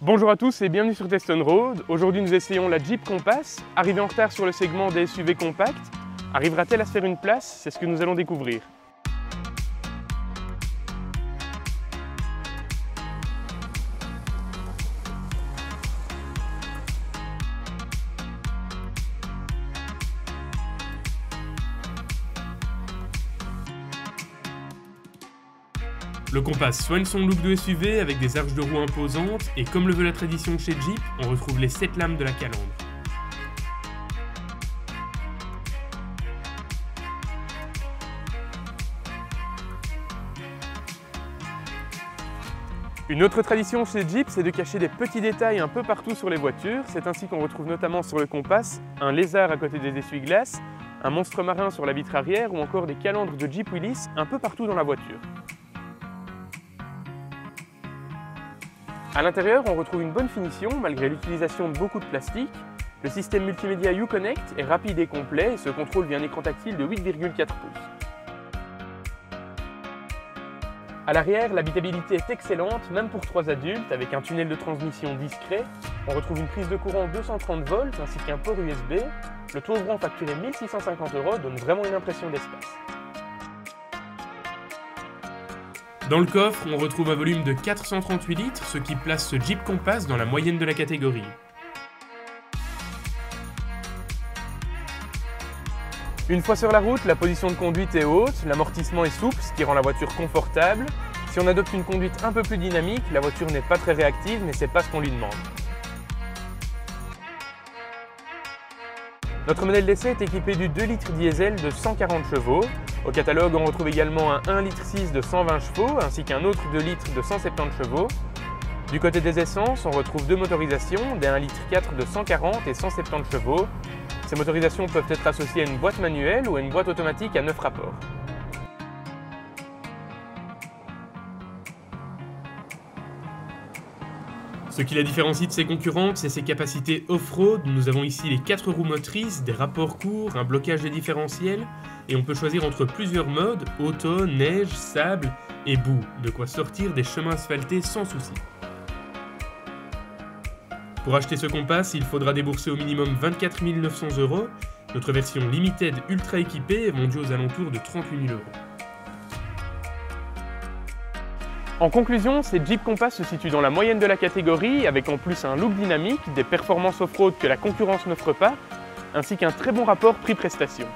Bonjour à tous et bienvenue sur Test On Road. Aujourd'hui nous essayons la Jeep Compass. Arrivée en retard sur le segment des SUV compacts, arrivera-t-elle à se faire une place? C'est ce que nous allons découvrir. Le Compass soigne son look de SUV avec des arches de roue imposantes et comme le veut la tradition chez Jeep, on retrouve les 7 lames de la calandre. Une autre tradition chez Jeep, c'est de cacher des petits détails un peu partout sur les voitures. C'est ainsi qu'on retrouve notamment sur le Compass un lézard à côté des essuie-glaces, un monstre marin sur la vitre arrière ou encore des calandres de Jeep Willys un peu partout dans la voiture. À l'intérieur, on retrouve une bonne finition malgré l'utilisation de beaucoup de plastique. Le système multimédia Uconnect est rapide et complet et se contrôle via un écran tactile de 8,4 pouces. À l'arrière, l'habitabilité est excellente, même pour 3 adultes, avec un tunnel de transmission discret. On retrouve une prise de courant 230 volts ainsi qu'un port USB. Le toit ouvrant facturé 1 650 € donne vraiment une impression d'espace. Dans le coffre, on retrouve un volume de 438 litres, ce qui place ce Jeep Compass dans la moyenne de la catégorie. Une fois sur la route, la position de conduite est haute, l'amortissement est souple, ce qui rend la voiture confortable. Si on adopte une conduite un peu plus dynamique, la voiture n'est pas très réactive, mais c'est pas ce qu'on lui demande. Notre modèle d'essai est équipé du 2 litres diesel de 140 chevaux. Au catalogue, on retrouve également un 1,6 litre de 120 chevaux ainsi qu'un autre 2 litres de 170 chevaux. Du côté des essences, on retrouve deux motorisations, des 1,4 litre de 140 et 170 chevaux. Ces motorisations peuvent être associées à une boîte manuelle ou à une boîte automatique à 9 rapports. Ce qui la différencie de ses concurrentes, c'est ses capacités off-road. Nous avons ici les 4 roues motrices, des rapports courts, un blocage des différentiels, et on peut choisir entre plusieurs modes, auto, neige, sable et boue, de quoi sortir des chemins asphaltés sans souci. Pour acheter ce Compass, il faudra débourser au minimum 24 900 €. Notre version Limited ultra équipée est vendue aux alentours de 38 000 €. En conclusion, cette Jeep Compass se situe dans la moyenne de la catégorie, avec en plus un look dynamique, des performances off-road que la concurrence n'offre pas, ainsi qu'un très bon rapport prix-prestation.